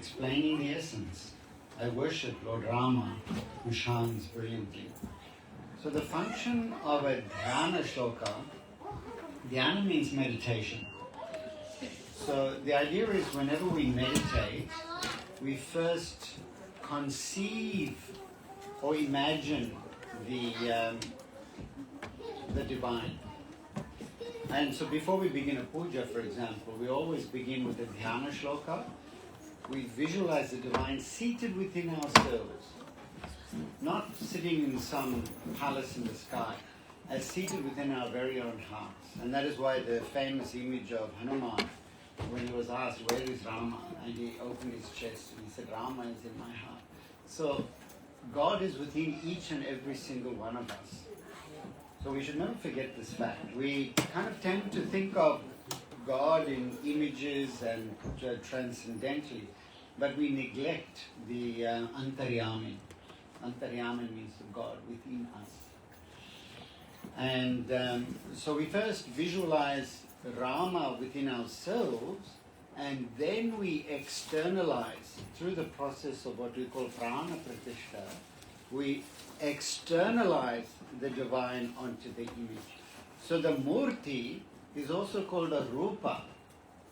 explaining the essence. I worship Lord Rama, who shines brilliantly. So the function of a dhyana shloka, dhyana means meditation. So the idea is whenever we meditate, we first conceive or imagine the divine. And so before we begin a puja, for example, we always begin with a dhyana shloka. We visualize the divine seated within ourselves, not sitting in some palace in the sky, as seated within our very own hearts. And that is why the famous image of Hanuman, when he was asked, where is Rama? And he opened his chest and he said, Rama is in my heart. So God is within each and every single one of us. So we should never forget this fact. We kind of tend to think of God in images and transcendentally, but we neglect the Antaryami. Antaryami means God within us. And so we first visualize Rama within ourselves, and then we externalize through the process of what we call prana pratishtha. We externalize the divine onto the image. So the murti is also called a rupa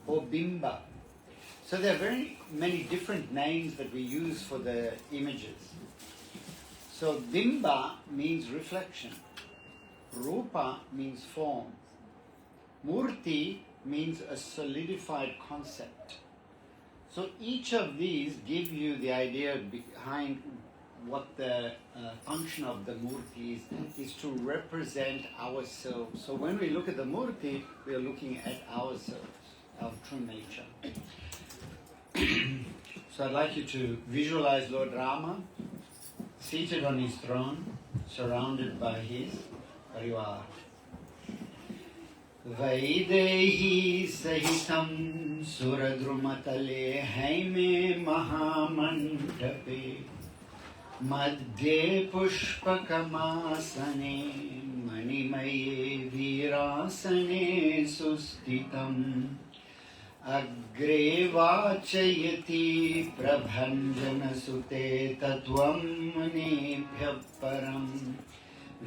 or bimba. So there are very many different names that we use for the images. So bimba means reflection. Rupa means form. Murti means a solidified concept. So each of these give you the idea behind what the function of the murti is to represent ourselves. So when we look at the murti, we are looking at ourselves, our true nature. So I'd like you to visualize Lord Rama seated on his throne, surrounded by his parivar. Vaidehi sahitam suradrumatale haime mahamandape madhye pushpakamasane manimaye virasane sustitam agre vachayati prabhanjana sute tatvam manebhya param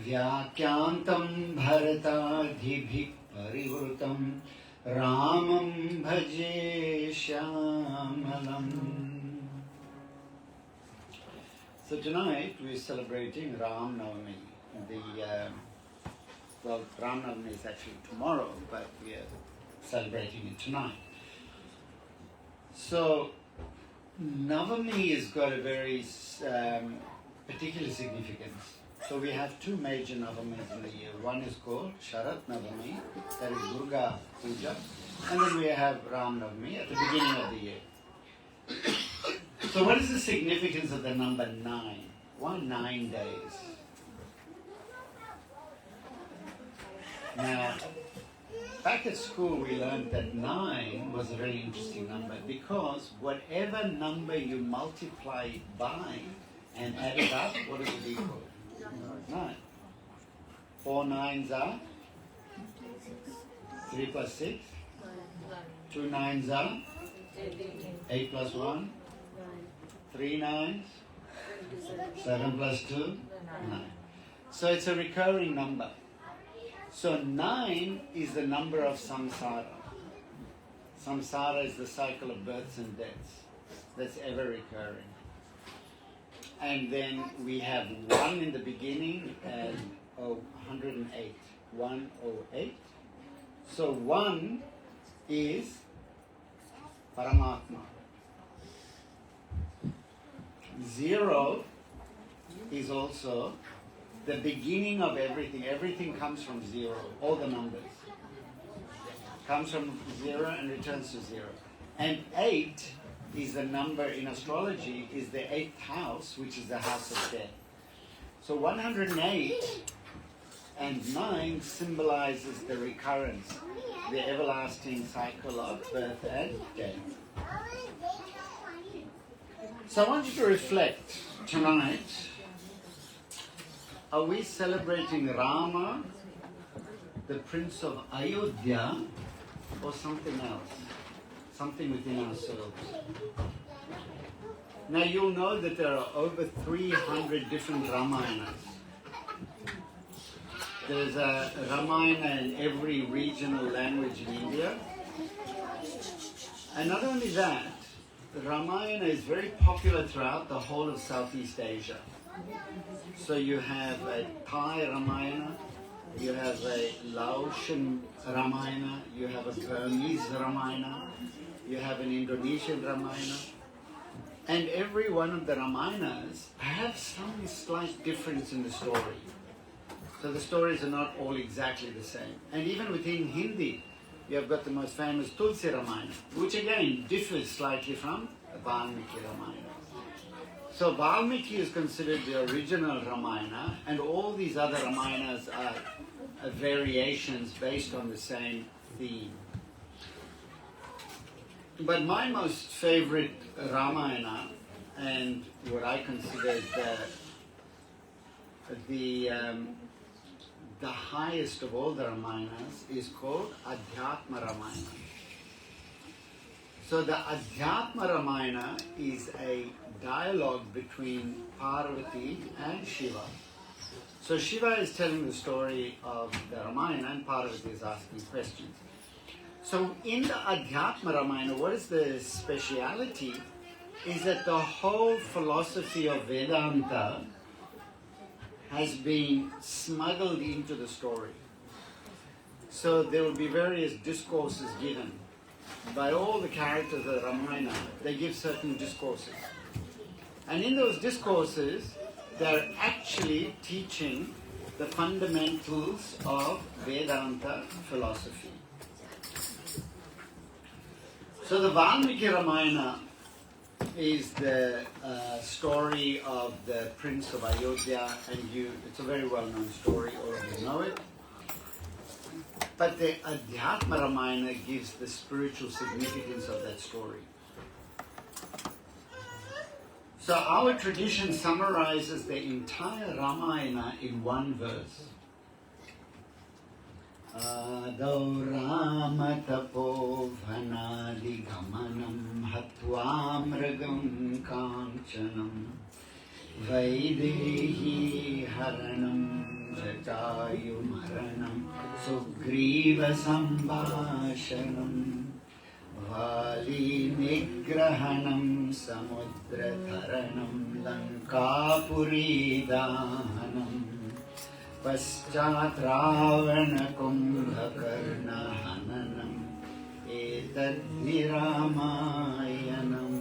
vyakyantam bharatadhibhik parivrutam ramam bhaje shyamalam. So tonight we're celebrating Ram Navami. Ram Navami is actually tomorrow, but we are celebrating it tonight. So Navami has got a very particular significance. So we have two major Navamis in the year. One is called Sharat Navami, that is Durga Puja, and then we have Ram Navami at the beginning of the year. So what is the significance of the number 9? Why 9 days? Now, back at school we learned that 9 was a very interesting number because whatever number you multiply it by and add it up, what does it equal? 9. 4 nines are 3 plus 6. 2 nines are 8 plus 1. 3 nines 7 plus 2 9. So it's a recurring number. So 9 is the number of samsara. Samsara is the cycle of births and deaths that's ever recurring. And then we have 1 in the beginning and 108. 108. So 1 is Paramatma. 0 is also the beginning of everything. Everything comes from 0. All the numbers comes from 0 and returns to 0. And 8 is the number in astrology, is the 8th house, which is the house of death. So 108 and 9 symbolizes the recurrence, the everlasting cycle of birth and death. So I want you to reflect tonight. Are we celebrating Rama, the Prince of Ayodhya, or something else? Something within ourselves? Now you'll know that there are over 300 different Ramayanas. There's a Ramayana in every regional language in India. And not only that, the Ramayana is very popular throughout the whole of Southeast Asia. So you have a Thai Ramayana, you have a Laotian Ramayana, you have a Burmese Ramayana, you have an Indonesian Ramayana. And every one of the Ramayanas have some slight difference in the story. So the stories are not all exactly the same. And even within Hindi, you have got the most famous Tulsi Ramayana, which again differs slightly from the Valmiki Ramayana. So Valmiki is considered the original Ramayana, and all these other Ramayanas are variations based on the same theme. But my most favorite Ramayana, and what I consider the highest of all the Ramayanas, is called Adhyatma Ramayana. So the Adhyatma Ramayana is a dialogue between Parvati and Shiva. So Shiva is telling the story of the Ramayana and Parvati is asking questions. So in the Adhyatma Ramayana, what is the speciality is that the whole philosophy of Vedanta has been smuggled into the story. So there will be various discourses given. By all the characters of the Ramayana, they give certain discourses. And in those discourses, they're actually teaching the fundamentals of Vedanta philosophy. So the Valmiki Ramayana is the story of the Prince of Ayodhya, and it's a very well-known story, all of you know it. But the Adhyatma Ramayana gives the spiritual significance of that story. So our tradition summarizes the entire Ramayana in one verse. Adau Rama tapo bhanadi gamanam hatva mragam kanchanam vaidehi haranam jatayu maranam sugriva sambhashanam vali nigrahanam samudra dharanam lankapuri dahanam Paschat Ravana Kumbhakarna Hananam Etadhi Ramayanam.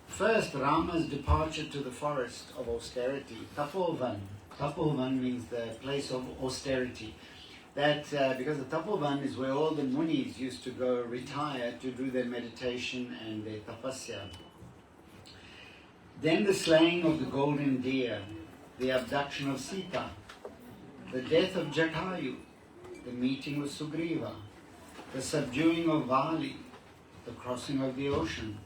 First, Rama's departure to the forest of austerity, Tapovan. Tapovan means the place of austerity. That because the Tapovan is where all the munis used to go retire to do their meditation and their tapasya. Then the slaying of the golden deer, the abduction of Sita, the death of Jatayu, the meeting with Sugriva, the subduing of Vali, the crossing of the ocean,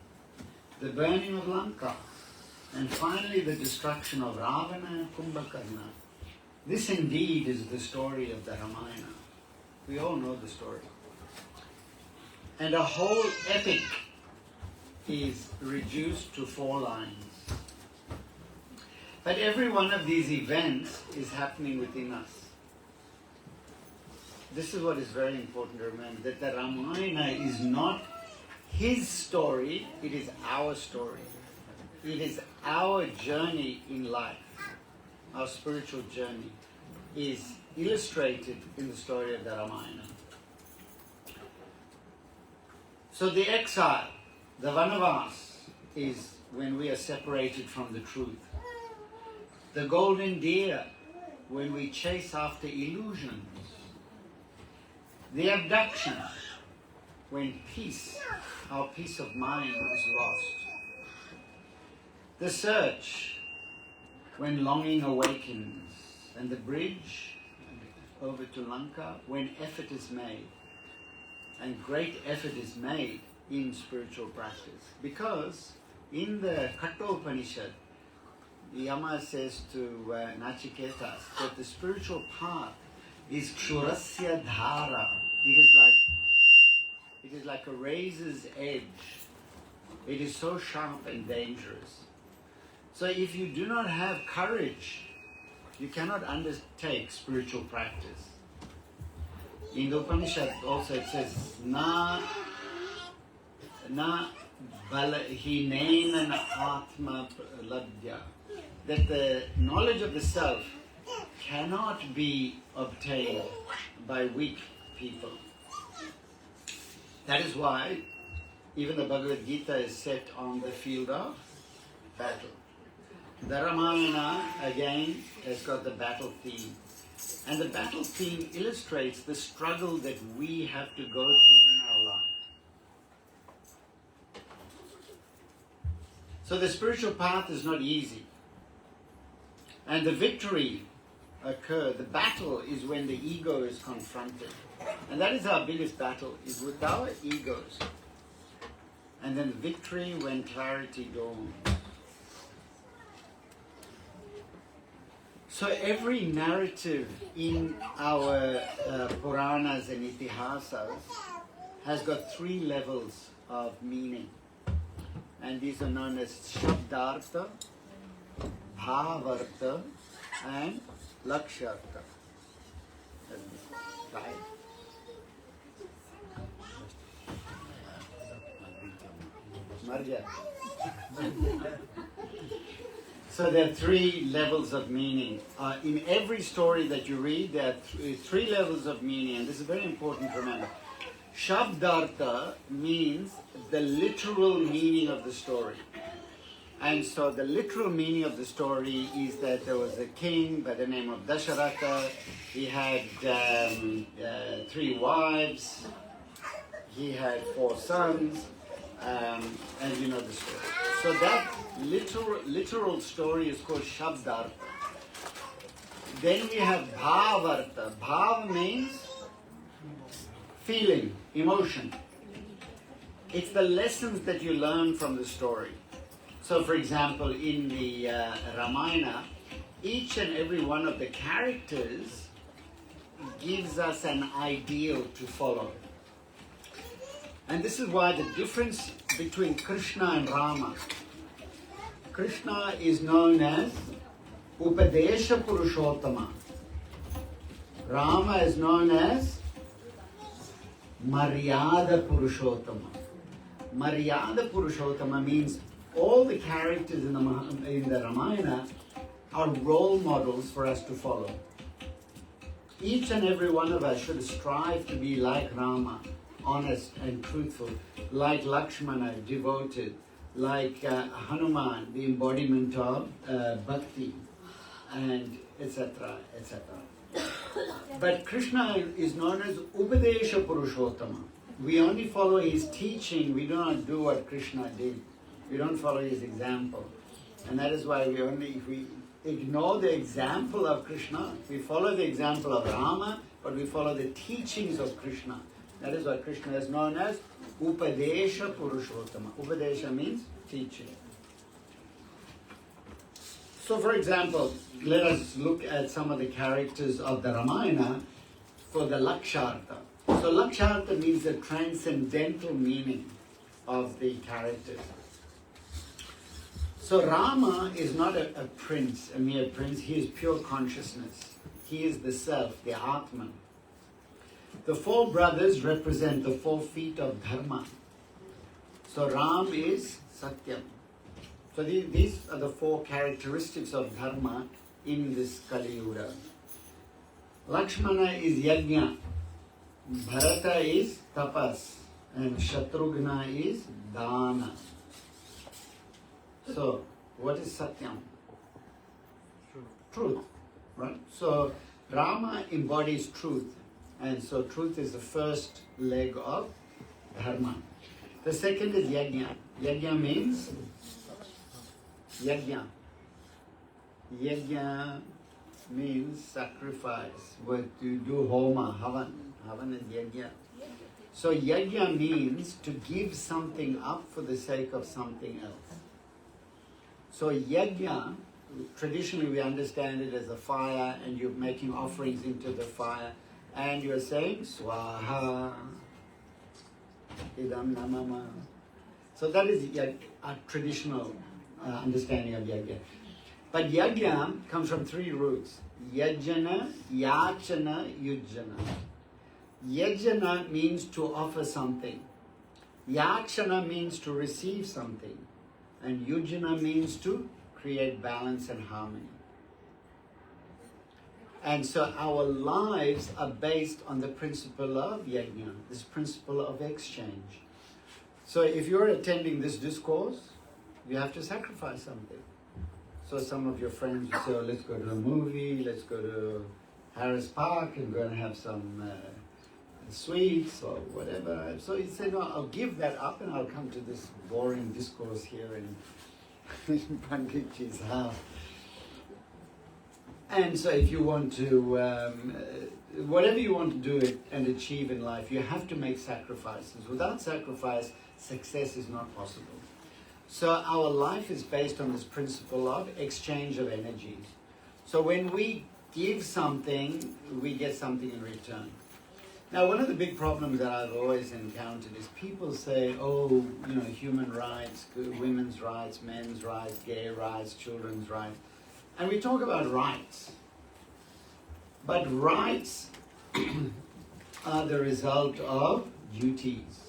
the burning of Lanka, and finally the destruction of Ravana and Kumbhakarna. This indeed is the story of the Ramayana. We all know the story. And a whole epic is reduced to 4 lines. But every one of these events is happening within us. This is what is very important to remember, that the Ramayana is not his story, it is our story. It is our journey in life. Our spiritual journey is illustrated in the story of the Ramayana. So the exile, the Vanavas, is when we are separated from the truth. The golden deer, when we chase after illusions. The abduction, when peace, our peace of mind is lost. The search, when longing awakens. And the bridge over to Lanka, when effort is made. And great effort is made in spiritual practice. Because in the Kathopanishad, Yama says to Nachiketas that the spiritual path is kshurasya dhara. It is like a razor's edge It is so sharp and dangerous. So if you do not have courage, you cannot undertake spiritual practice. In the Upanishad also it says, na balahinena atma labdya, that the knowledge of the self cannot be obtained by weak people. That is why even the Bhagavad Gita is set on the field of battle. The Ramayana, again, has got the battle theme. And the battle theme illustrates the struggle that we have to go through in our life. So the spiritual path is not easy. And the victory occurs, the battle is when the ego is confronted. And that is our biggest battle, is with our egos. And then victory when clarity dawns. So every narrative in our Puranas and Itihasas has got 3 levels of meaning. And these are known as Shabdartha, Bhavartha, and Lakshartha. Right? Marja. So there are 3 levels of meaning. In every story that you read, there are 3 levels of meaning, and this is very important to remember. Shabdartha means the literal meaning of the story. And so the literal meaning of the story is that there was a king by the name of Dasharatha. He had 3 wives. He had 4 sons. And you know the story. So that literal story is called Shabdartha. Then we have Bhavartha. Bhav means feeling, emotion. It's the lessons that you learn from the story. So for example, in the Ramayana, each and every one of the characters gives us an ideal to follow. And this is why the difference between Krishna and Rama. Krishna is known as Upadesha Purushottama. Rama is known as Maryada Purushottama. Maryada Purushottama means all the characters in the Ramayana are role models for us to follow. Each and every one of us should strive to be like Rama, honest and truthful, like Lakshmana, devoted, like Hanuman, the embodiment of bhakti, and etc., etc. But Krishna is known as Upadesha Purushottama. We only follow his teaching, we do not do what Krishna did. We don't follow his example. And that is why if we ignore the example of Krishna, we follow the example of Rama, but we follow the teachings of Krishna. That is why Krishna is known as Upadesha Purushottama. Upadesha means teaching. So for example, let us look at some of the characters of the Ramayana for the Lakshartha. So Lakshartha means the transcendental meaning of the characters. So Rama is not a prince, a mere prince. He is pure consciousness. He is the self, the Atman. The 4 brothers represent the 4 feet of Dharma. So Ram is Satyam. So these are the 4 characteristics of Dharma in this Kali Yuga. Lakshmana is Yajna. Bharata is Tapas. And Shatrughna is Dana. So, what is Satyam? Truth. Right? So, Rama embodies truth. And so, truth is the first leg of Dharma. The second is Yajna. Yajna means Yajna. Yajna means sacrifice. What you do Homa, Havan. Havan is Yajna. So, Yajna means to give something up for the sake of something else. So yajna, traditionally we understand it as a fire and you're making offerings into the fire and you're saying swaha, idam namama. So that is a traditional understanding of yajna. But yajna comes from 3 roots. Yajana, yachana, yujana. Yajana means to offer something. Yachana means to receive something. And yujana means to create balance and harmony. And so our lives are based on the principle of yajna, this principle of exchange. So if you're attending this discourse, you have to sacrifice something. So some of your friends will say, oh, let's go to a movie, let's go to Harris Park and go and have some sweets or whatever. So you say, no, I'll give that up and I'll come to this boring discourse here in Panditji's house. And so if you want to, whatever you want to do and achieve in life, you have to make sacrifices. Without sacrifice, success is not possible. So our life is based on this principle of exchange of energies. So when we give something, we get something in return. Now, one of the big problems that I've always encountered is people say, oh, you know, human rights, women's rights, men's rights, gay rights, children's rights. And we talk about rights. But rights are the result of duties.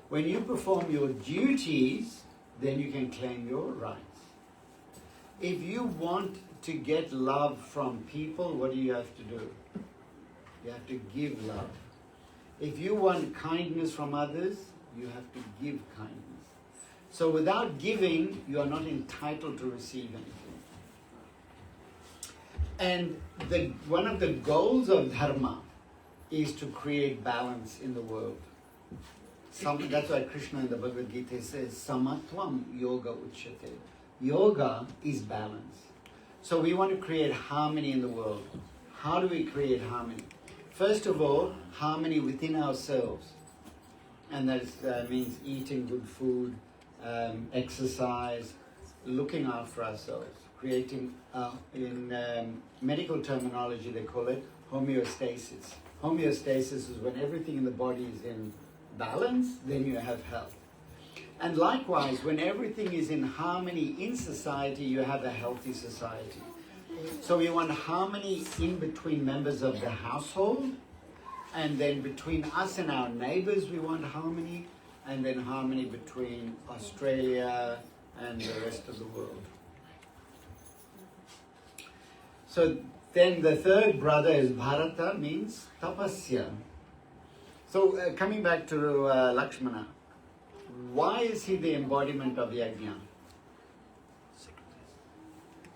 When you perform your duties, then you can claim your rights. If you want to get love from people, what do you have to do? You have to give love. If you want kindness from others, you have to give kindness. So without giving, you are not entitled to receive anything. And one of the goals of dharma is to create balance in the world. That's why Krishna in the Bhagavad Gita says, Samatvam yoga uchyate. Yoga is balance. So we want to create harmony in the world. How do we create harmony? First of all, harmony within ourselves. And that means eating good food, exercise, looking after ourselves, creating, in medical terminology they call it homeostasis. Homeostasis is when everything in the body is in balance, then you have health. And likewise, when everything is in harmony in society, you have a healthy society. So we want harmony in between members of the household, and then between us and our neighbors we want harmony, and then harmony between Australia and the rest of the world. So then the third brother is Bharata, means tapasya. So coming back to Lakshmana, why is he the embodiment of yajna?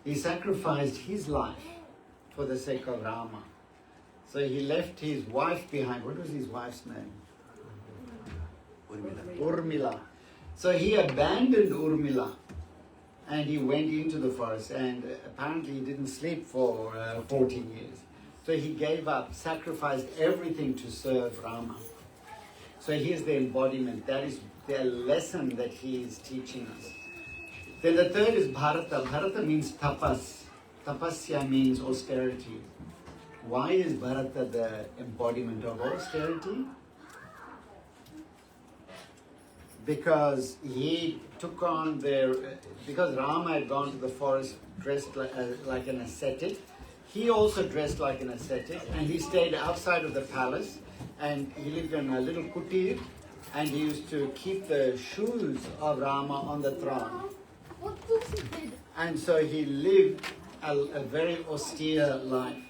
He sacrificed his life for the sake of Rama. So he left his wife behind. What was his wife's name? Urmila. So he abandoned Urmila and he went into the forest, and apparently he didn't sleep for 14 years. So he gave up, sacrificed everything to serve Rama. So here's the embodiment. That is the lesson that he is teaching us. Then the third is Bharata. Bharata means tapas. Tapasya means austerity. Why is Bharata the embodiment of austerity? Because he took on because Rama had gone to the forest dressed like an ascetic, he also dressed like an ascetic, and he stayed outside of the palace, and he lived in a little kutir, and he used to keep the shoes of Rama on the throne. And so he lived a very austere life.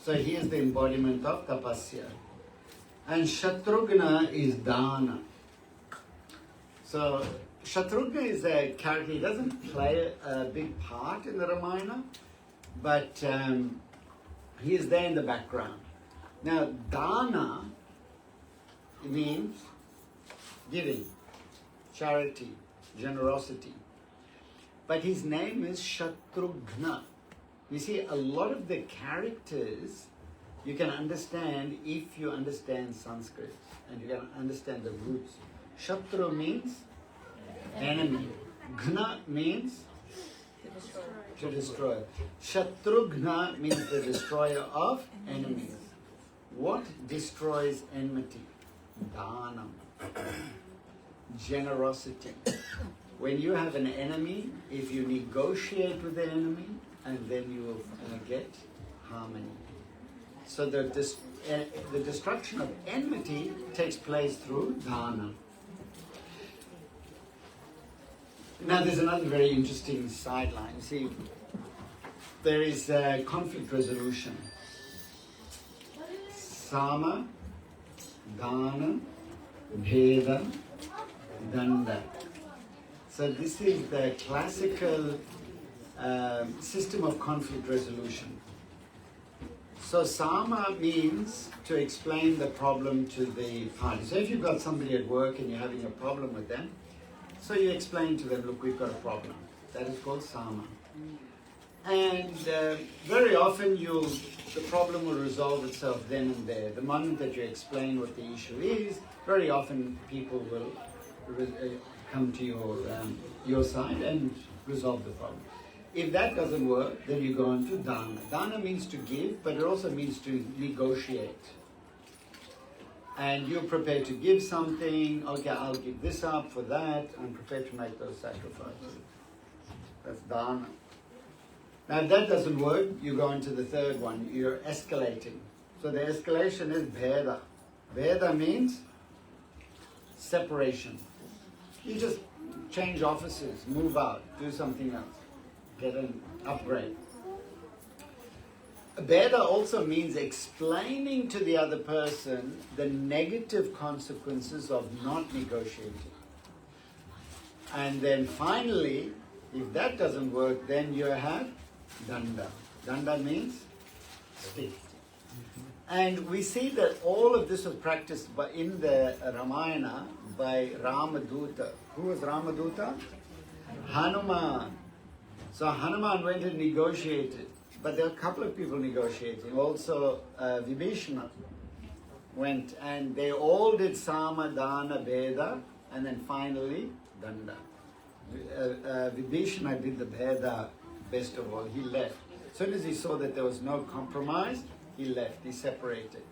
So he is the embodiment of tapasya. And Shatrughna is dana. So Shatrughna is a character, he doesn't play a big part in the Ramayana, but he is there in the background. Now, dana means giving, charity, generosity. But his name is Shatrughna. You see, a lot of the characters you can understand if you understand Sanskrit and you can understand the roots. Shatru means enemy. Ghna means to destroy. Shatrughna means the destroyer of enemies. What destroys enmity? Dhanam. generosity. When you have an enemy, if you negotiate with the enemy, and then you will get harmony. So the destruction of enmity takes place through dana. Now there's another very interesting sideline. See, there is conflict resolution. Sama, dana, bheda, danda. So this is the classical system of conflict resolution. So sama means to explain the problem to the party. So if you've got somebody at work and you're having a problem with them, so you explain to them, look, we've got a problem. That is called sama. And very often the problem will resolve itself then and there. The moment that you explain what the issue is, very often people will come to your side and resolve the problem. If that doesn't work, then you go on to dana. Dana means to give, but it also means to negotiate. And you're prepared to give something, okay, I'll give this up for that, I'm prepared to make those sacrifices. That's dana. Now if that doesn't work, you go into the third one, you're escalating. So the escalation is bheda. Bheda means separation. You just change offices, move out, do something else, get an upgrade. Bheda also means explaining to the other person the negative consequences of not negotiating. And then finally, if that doesn't work, then you have danda. Danda means stick. And we see that all of this was practiced in the Ramayana by Ramaduta. Who was Ramaduta? Hanuman. So Hanuman went and negotiated. But there are a couple of people negotiating. Also, Vishnu went, and they all did sama, dana, bheda, and then finally danda. Vishnu did the bheda best of all. He left. As soon as he saw that there was no compromise, he left. He separated,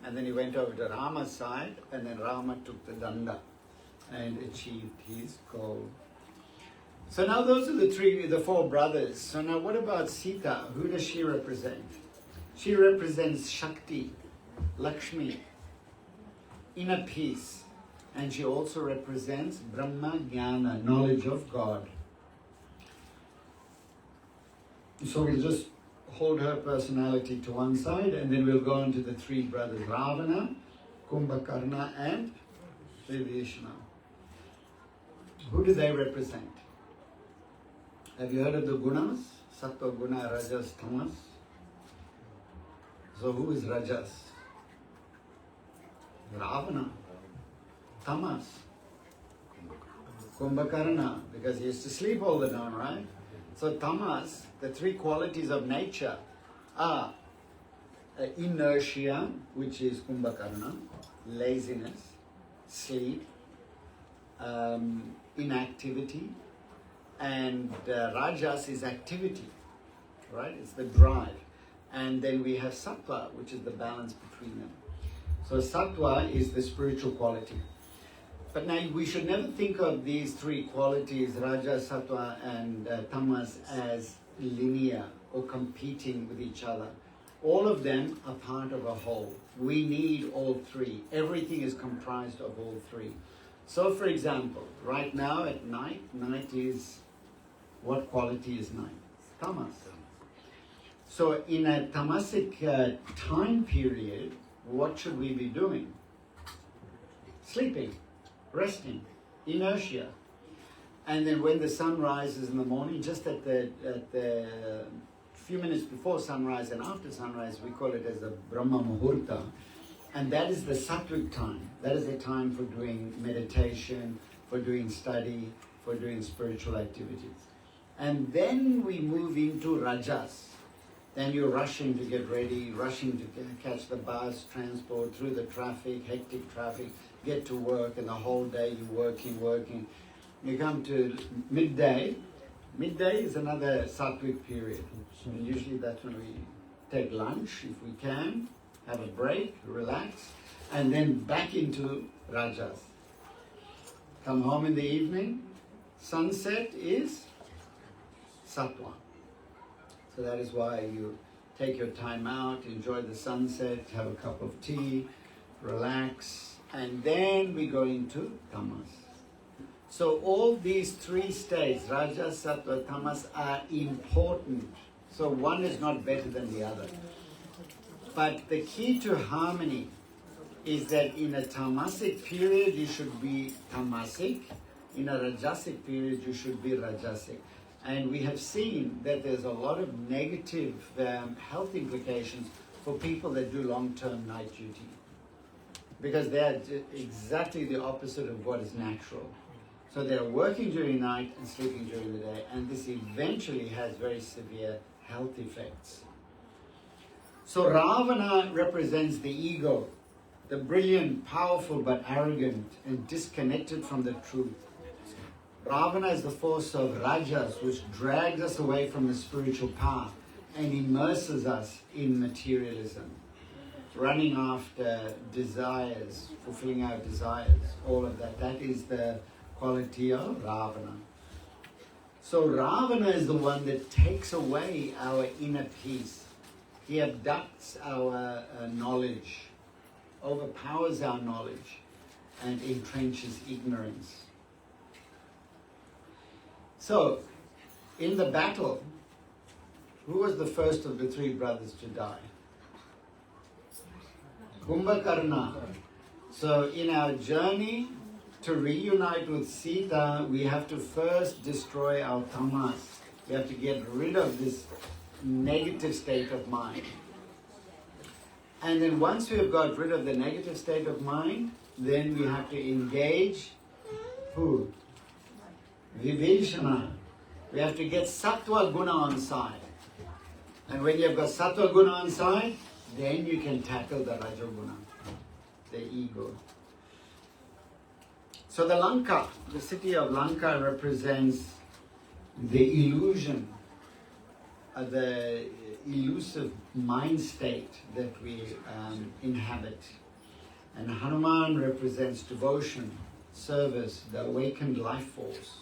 and then he went over to Rama's side, and then Rama took the danda and achieved his goal. So now those are the four brothers. So now what about Sita? Who does she represent? She represents Shakti, Lakshmi, inner peace. And she also represents Brahma Jnana, knowledge of God. So we'll just hold her personality to one side, and then we'll go on to the three brothers, Ravana, Kumbhakarna, and Vishnu. Who do they represent? Have you heard of the gunas? Sattva, guna, rajas, tamas. So who is rajas? Ravana. Tamas. Kumbhakarna, because he used to sleep all the time, right? So tamas, the three qualities of nature are inertia, which is Kumbhakarna, laziness, sleep, inactivity, and rajas is activity, right? It's the drive. And then we have sattva, which is the balance between them. So sattva is the spiritual quality. But now we should never think of these three qualities, raja, sattva, and tamas, as linear or competing with each other. All of them are part of a whole. We need all three. Everything is comprised of all three. So for example, right now at night is, what quality is night? Tamas. So in a tamasic time period, what should we be doing? Sleeping, resting, inertia. And then when the sun rises in the morning, just at the few minutes before sunrise and after sunrise, we call it as the Brahma Muhurta. And that is the sattvic time. That is the time for doing meditation, for doing study, for doing spiritual activities. And then we move into rajas. Then you're rushing to get ready, rushing to catch the bus, transport, through the traffic, hectic traffic, get to work, and the whole day you're working. You come to midday. Midday is another sattvic period. And usually that's when we take lunch, if we can, have a break, relax, and then back into rajas. Come home in the evening. Sunset is sattva. So that is why you take your time out, enjoy the sunset, have a cup of tea, relax, and then we go into tamas. So all these three states, Raja, Sattva, Tamas, are important. So one is not better than the other. But the key to harmony is that in a tamasic period you should be tamasic, in a rajasic period you should be rajasic. And we have seen that there's a lot of negative health implications for people that do long-term night duty. Because they're exactly the opposite of what is natural. So they're working during night and sleeping during the day, and this eventually has very severe health effects. So Ravana represents the ego, the brilliant, powerful but arrogant and disconnected from the truth. Ravana is the force of rajas, which drags us away from the spiritual path and immerses us in materialism, running after desires, fulfilling our desires, all of that. That is the quality of Ravana. So Ravana is the one that takes away our inner peace. He abducts our knowledge, overpowers our knowledge, and entrenches ignorance. So, in the battle, who was the first of the three brothers to die? Kumbhakarna. So, in our journey to reunite with Sita, we have to first destroy our tamas. We have to get rid of this negative state of mind. And then once we have got rid of the negative state of mind, then we have to engage who? Vibhishana. We have to get Sattva Guna on side. And when you have got Sattva Guna on side, then you can tackle the Rajaguna, the ego. So the Lanka, the city of Lanka represents the illusion, the elusive mind state that we inhabit. And Hanuman represents devotion, service, the awakened life force.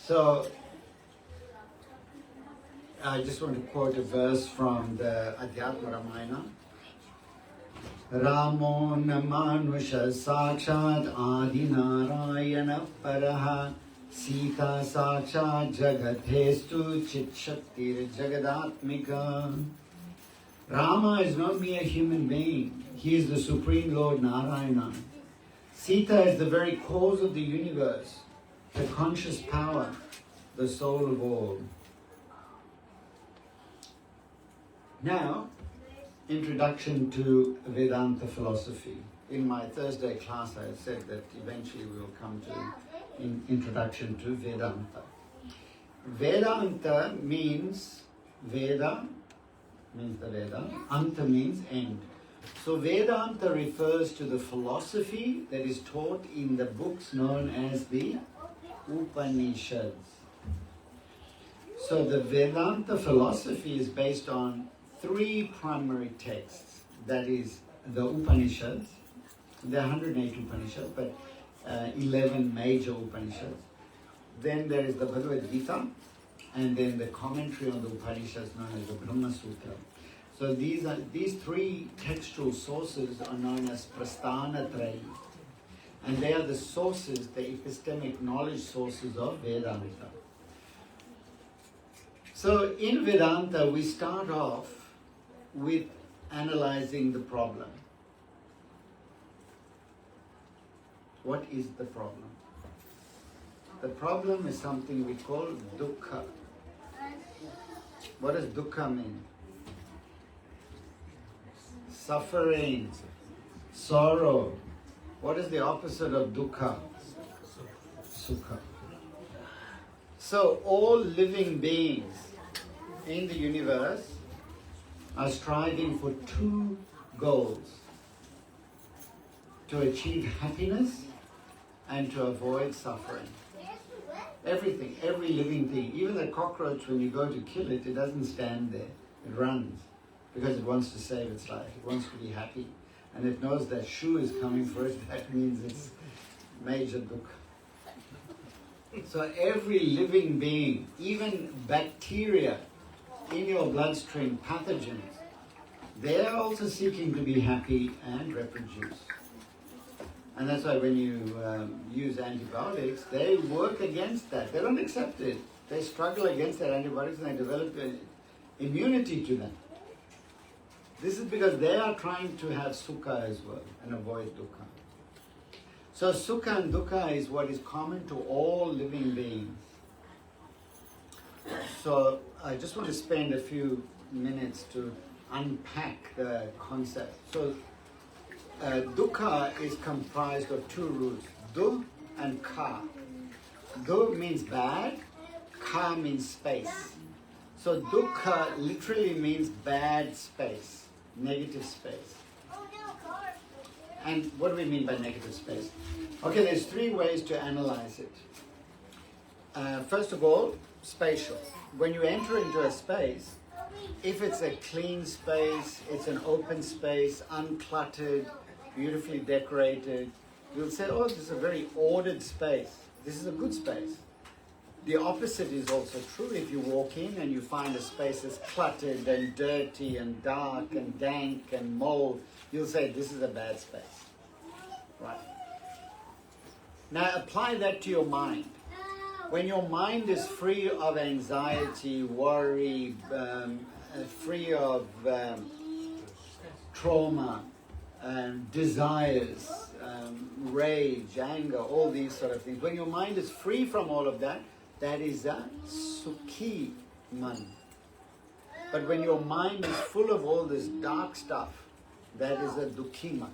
So, I just want to quote a verse from the Adhyatma Ramayana. Ramo namanusha sakshat adi narayana paraha Sita sakshat jagathestu chit shaktir jagadatmika. Rama is not mere human being. He is the Supreme Lord Narayana. Sita is the very cause of the universe, the conscious power, the soul of all. Now, introduction to Vedanta philosophy. In my Thursday class I said that eventually we will come to introduction to Vedanta. Vedanta means, Veda means the Veda, Anta means end. So Vedanta refers to the philosophy that is taught in the books known as the Upanishads. So the Vedanta philosophy is based on three primary texts. That is the Upanishads. There are 108 Upanishads, but 11 major Upanishads. Then there is the Bhagavad Gita, and then the commentary on the Upanishads known as the Brahma Sutra. So these three textual sources are known as Prasthanatrayi. And they are the sources, the epistemic knowledge sources of Vedanta. So in Vedanta, we start off with analyzing the problem. What is the problem? The problem is something we call dukkha. What does dukkha mean? Suffering, sorrow. What is the opposite of dukkha? Sukha. So all living beings in the universe are striving for two goals: to achieve happiness and to avoid suffering. Everything, every living thing, even the cockroach, when you go to kill it, it doesn't stand there, it runs. because it wants to save its life. It wants to be happy. And it knows that Shu is coming for it. That means it's major dukkha. So every living being, even bacteria in your bloodstream, pathogens, they're also seeking to be happy and reproduce. And that's why when you use antibiotics, they work against that. They don't accept it. They struggle against that antibiotics and they develop immunity to them. This is because they are trying to have sukha as well and avoid dukkha. So sukha and dukkha is what is common to all living beings. So I just want to spend a few minutes to unpack the concept. So dukkha is comprised of two roots, du and ka. Du means bad, ka means space. So dukkha literally means bad space, negative space. And what do we mean by negative space? Okay, there's three ways to analyze it. First of all, spatial. When you enter into a space, if it's a clean space, it's an open space, uncluttered, beautifully decorated, you'll say, oh, this is a very ordered space. This is a good space. The opposite is also true. If you walk in and you find a space that's cluttered and dirty and dark and dank and mold, you'll say, this is a bad space. Right? Now apply that to your mind. When your mind is free of anxiety, worry, free of trauma, desires, rage, anger, all these sort of things. When your mind is free from all of that, that is a sukhi man. But when your mind is full of all this dark stuff, that is a dukhi man.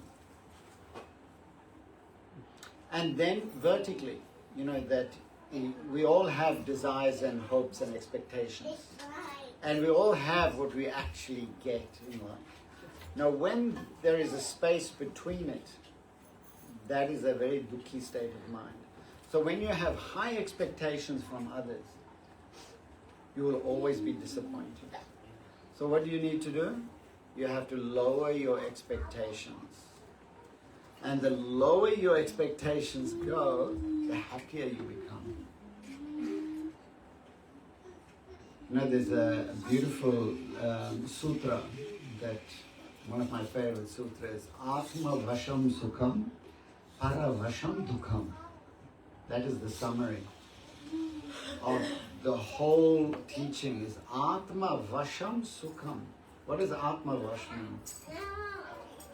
And then vertically, you know that we all have desires and hopes and expectations. And we all have what we actually get in life. Now when there is a space between it, that is a very dukhi state of mind. So when you have high expectations from others, you will always be disappointed. So what do you need to do? You have to lower your expectations. And the lower your expectations go, the happier you become. You know, there's a beautiful sutra that, one of my favorite sutras, Atma Vasham Sukham, Para Vasham Dukham. That is the summary of the whole teaching is Atma Vasham Sukham. What does Atma Vash mean?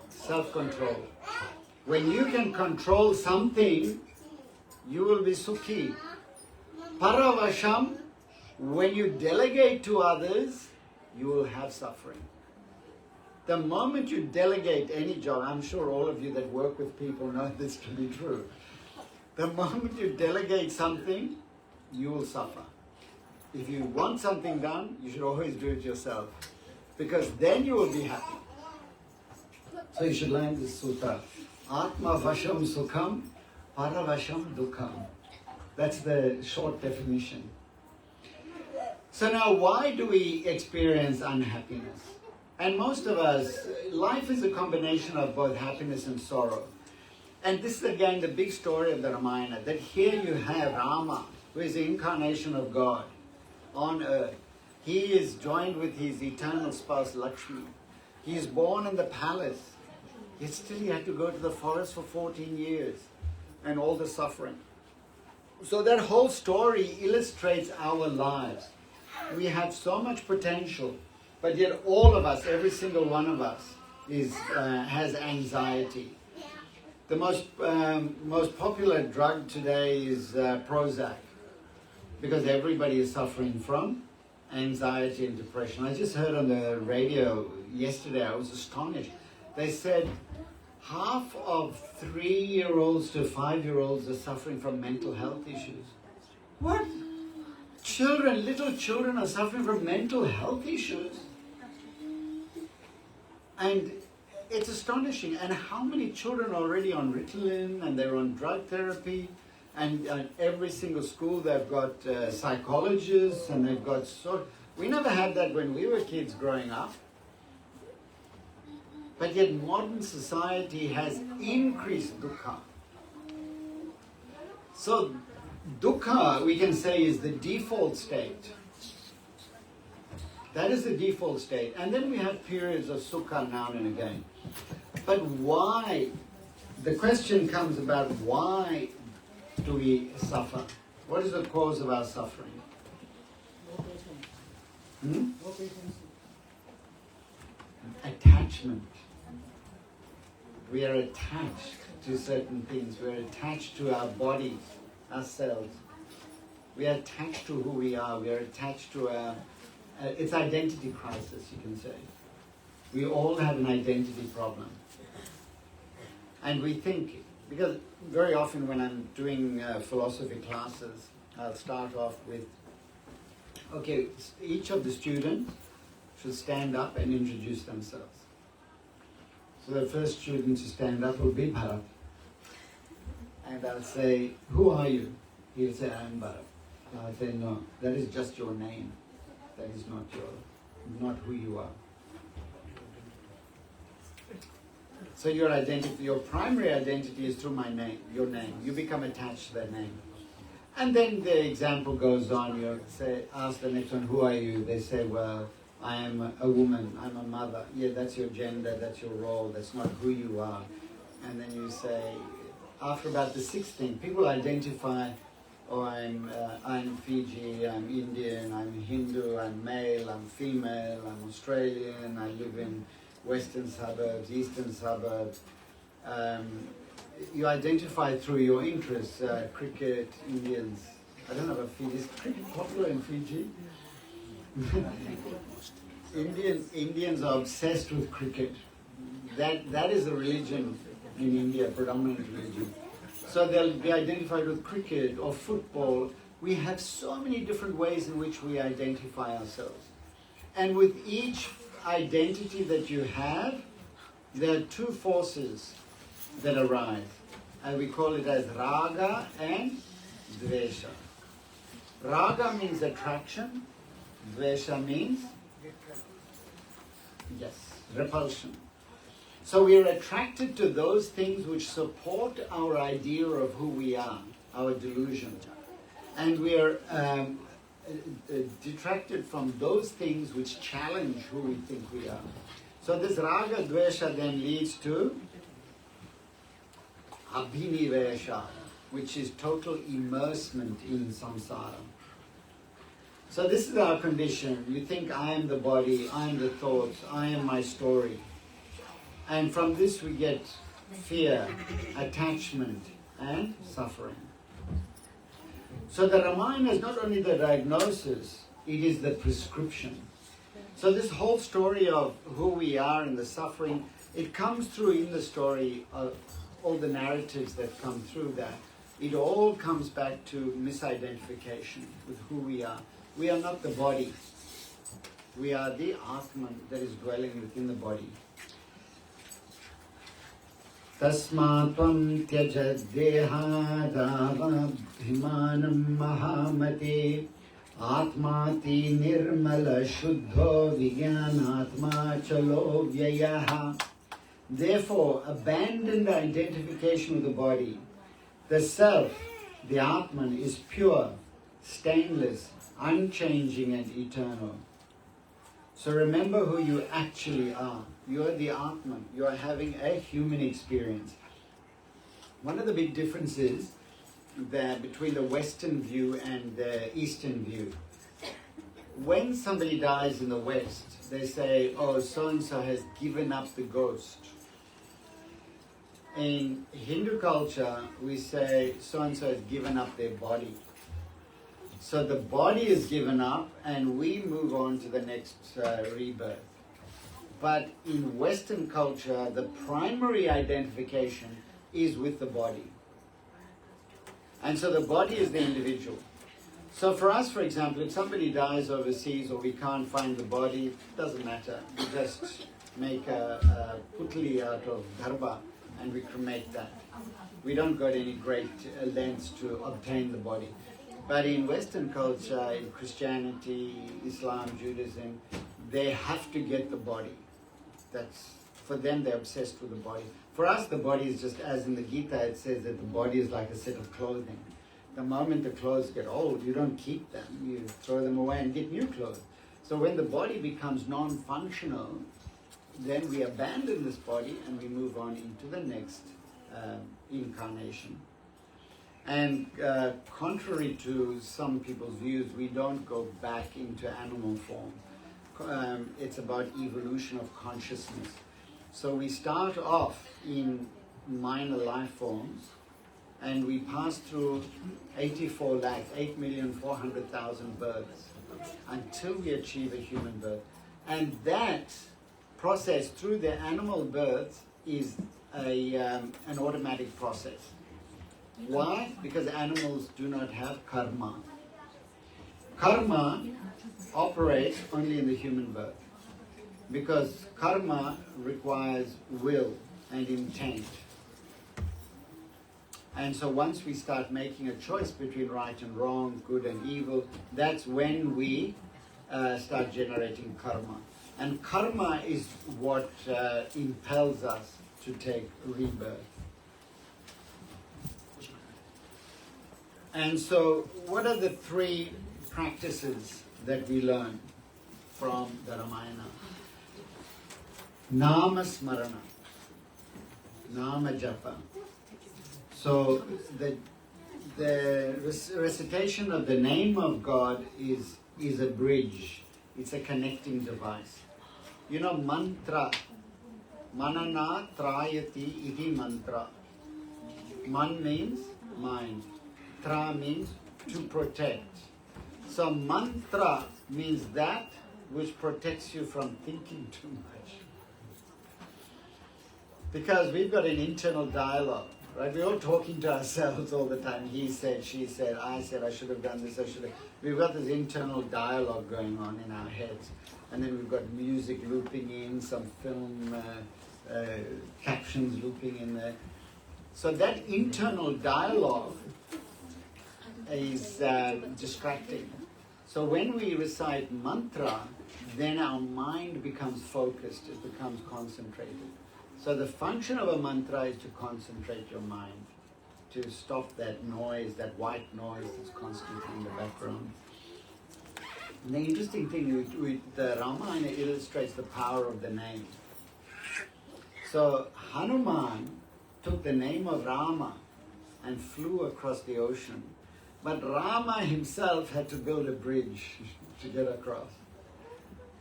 Self-control. When you can control something, you will be sukhi. Paravasham, when you delegate to others, you will have suffering. The moment you delegate any job, I'm sure all of you that work with people know this to be true. The moment you delegate something, you will suffer. If you want something done, you should always do it yourself. Because then you will be happy. So you should learn this sutra. Atma Vasham Sukham, Paravasham Dukham. That's the short definition. So now why do we experience unhappiness? And most of us, life is a combination of both happiness and sorrow. And this is again the big story of the Ramayana, that here you have Rama, who is the incarnation of God on earth. He is joined with his eternal spouse Lakshmi. He is born in the palace. Yet still he had to go to the forest for 14 years and all the suffering. So that whole story illustrates our lives. We have so much potential, but yet all of us, every single one of us, has anxiety. The most popular drug today is Prozac, because everybody is suffering from anxiety and depression. I just heard on the radio yesterday, I was astonished. They said half of 3-year-olds to 5-year-olds are suffering from mental health issues. What? Children, little children are suffering from mental health issues? And it's astonishing. And how many children are already on Ritalin and they're on drug therapy? And every single school they've got psychologists and they've got we never had that when we were kids growing up. But yet modern society has increased dukkha. So dukkha, we can say, is the default state. That is the default state. And then we have periods of sukha now and again. But why? The question comes about why do we suffer? What is the cause of our suffering? Attachment. We are attached to certain things. We are attached to our bodies, ourselves. We are attached to who we are. We are attached to our... it's identity crisis, you can say. We all have an identity problem. And we think, because very often when I'm doing philosophy classes, I'll start off with, okay, each of the students should stand up and introduce themselves. So the first student to stand up will be Bharat. And I'll say, who are you? He'll say, I am Bharat. And I'll say, no, that is just your name. That is not who you are. So your identity, your primary identity is through my name, your name. You become attached to that name. And then the example goes on. You say, ask the next one, who are you? They say, well, I am a woman, I'm a mother. Yeah, that's your gender, that's your role, that's not who you are. And then you say, after about the sixth thing, people identify, oh, I'm Fiji, I'm Indian, I'm Hindu, I'm male, I'm female, I'm Australian, I live in western suburbs, eastern suburbs. You identify through your interests, cricket, Indians. I don't know about Fiji. Is cricket popular in Fiji? Indians are obsessed with cricket. That is a religion in India, predominant religion. So they'll be identified with cricket or football. We have so many different ways in which we identify ourselves. And with each identity that you have, there are two forces that arise. And we call it as raga and dvesha. Raga means attraction. Dvesha means, yes, repulsion. So we are attracted to those things which support our idea of who we are, our delusion. And we are detracted from those things which challenge who we think we are. So this raga dvesha then leads to abhinivesha, which is total immersement in samsara. So this is our condition. You think I am the body, I am the thoughts, I am my story. And from this we get fear, attachment, and suffering. So the Ramayana is not only the diagnosis, it is the prescription. So this whole story of who we are and the suffering, it comes through in the story of all the narratives that come through that. It all comes back to misidentification with who we are. We are not the body. We are the Atman that is dwelling within the body. Tasmatvam tyajad dehadavabhimanam mahamate atmati nirmala shuddho vijnanatma chalo vyayaha. Therefore, abandon the identification with the body. The self, the Atman, is pure, stainless, unchanging and eternal. So remember who you actually are. You are the Atman. You are having a human experience. One of the big differences between the Western view and the Eastern view. When somebody dies in the West, they say, oh, so-and-so has given up the ghost. In Hindu culture, we say so-and-so has given up their body. So the body is given up and we move on to the next rebirth. But in Western culture, the primary identification is with the body. And so the body is the individual. So for us, for example, if somebody dies overseas or we can't find the body, it doesn't matter. We just make a putli out of dharba and we cremate that. We don't go to any great lengths to obtain the body. But in Western culture, in Christianity, Islam, Judaism, they have to get the body. for them, they're obsessed with the body. For us, the body is just, as in the Gita, it says that the body is like a set of clothing. The moment the clothes get old, you don't keep them. You throw them away and get new clothes. So when the body becomes non-functional, then we abandon this body and we move on into the next incarnation. And contrary to some people's views, we don't go back into animal form. It's about evolution of consciousness. So we start off in minor life forms, and we pass through 8,400,000 births until we achieve a human birth. And that process through the animal births is an automatic process. Why? Because animals do not have karma. Karma operates only in the human birth, because karma requires will and intent. And so once we start making a choice between right and wrong, good and evil, that's when we start generating karma. And karma is what impels us to take rebirth. And so what are the three practices that we learn from the Ramayana? Nama Smarana, Nama Japa. So the recitation of the name of God is a bridge. It's a connecting device. You know, mantra. Manana trayati iti mantra. Man means mind. Tra means to protect. So mantra means that which protects you from thinking too much. Because we've got an internal dialogue, right? We're all talking to ourselves all the time. He said, she said, I should have done this, I should have. We've got this internal dialogue going on in our heads. And then we've got music looping in, some film captions looping in there. So that internal dialogue is distracting. So when we recite mantra, then our mind becomes focused, it becomes concentrated. So the function of a mantra is to concentrate your mind, to stop that noise, that white noise that's constantly in the background. And the interesting thing with the Ramayana illustrates the power of the name. So Hanuman took the name of Rama and flew across the ocean. But Rama himself had to build a bridge to get across.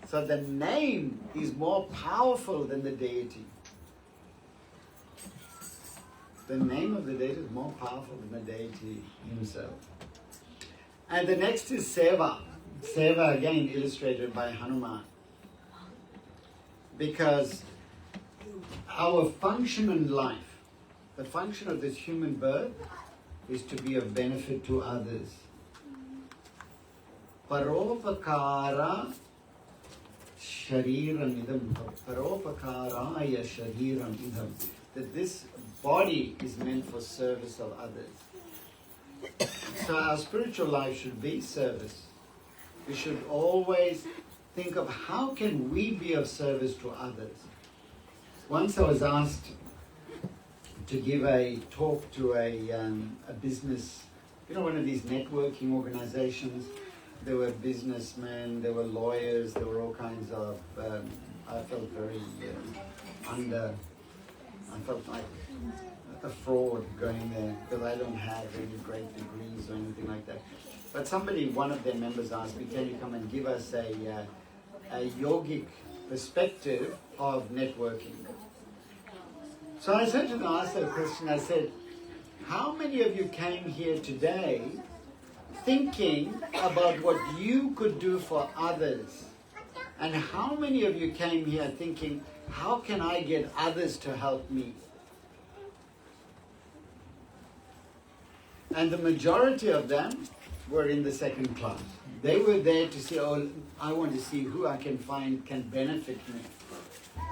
So the name is more powerful than the deity. The name of the deity is more powerful than the deity himself. And the next is Seva. Seva again illustrated by Hanuman. Because our function in life, the function of this human birth, is to be of benefit to others. Paropakara shariram idam. Paropakaraya shariram idam. That this body is meant for service of others. So our spiritual life should be service. We should always think of how can we be of service to others. Once I was asked to give a talk to a business, one of these networking organizations. There were businessmen, there were lawyers, there were all kinds of, I felt very I felt like a fraud going there because I don't have really great degrees or anything like that. But one of their members asked me, can you come and give us a yogic perspective of networking? So I said to them, I asked them a question, I said, how many of you came here today thinking about what you could do for others? And how many of you came here thinking, how can I get others to help me? And the majority of them were in the second class. They were there to say, I want to see who I can find can benefit me.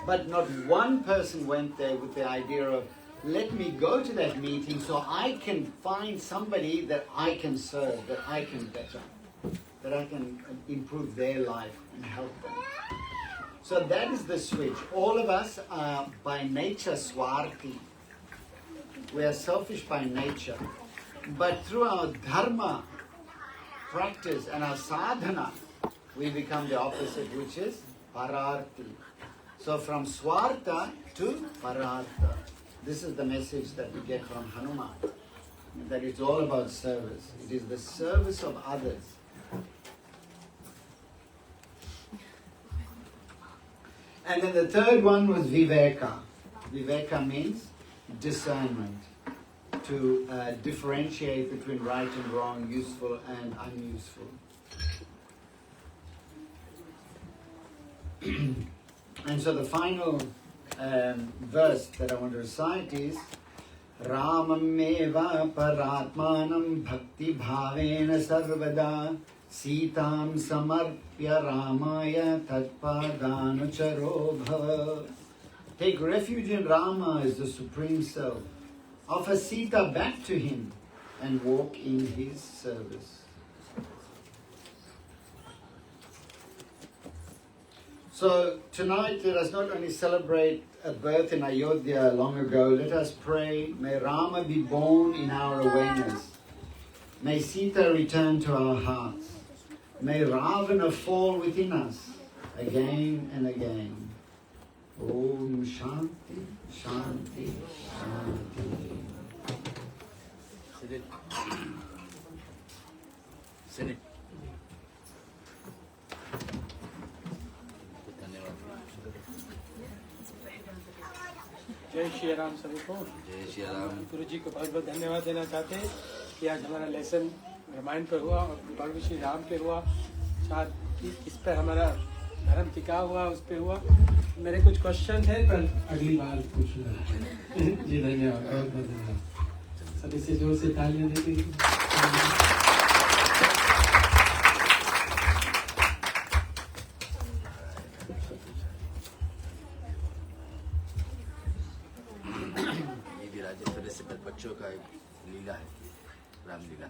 But not one person went there with the idea of, let me go to that meeting so I can find somebody that I can serve, that I can better, that I can improve their life and help them. So that is the switch. All of us are by nature swarthi. We are selfish by nature. But through our dharma practice and our sadhana, we become the opposite, which is pararthi. So from swartha to parartha. This is the message that we get from Hanuman. That it's all about service. It is the service of others. And then the third one was viveka. Viveka means discernment. To differentiate between right and wrong, useful and unuseful. And so the final verse that I want to recite is Ramam eva paratmanam bhakti bhavena sarvada Sitam samarpya ramaya tatpadanucharo bhava. Take refuge in Rama as the Supreme Self. Offer Sita back to him and walk in his service. So tonight let us not only celebrate a birth in Ayodhya long ago, let us pray, may Rama be born in our awareness. May Sita return to our hearts. May Ravana fall within us again and again. Om Shanti, Shanti, Shanti. Sit it. Sit it. जय श्री राम सभी को। जय श्री राम। गुरु जी को बहुत बहुत धन्यवाद देना चाहते हैं कि आज हमारा लेसन रामायण पर हुआ और भगवान श्री राम पे हुआ, साथ इस पर हमारा धर्म टिका हुआ, उस पे हुआ। मेरे कुछ क्वेश्चन थे पर अगली बार पूछूंगा। जी धन्यवाद, बहुत बहुत धन्यवाद। सभी से जोर से तालियां देते हैं। ये भी राजेश्वरी से बच्चों का एक लीला है, रामलीला।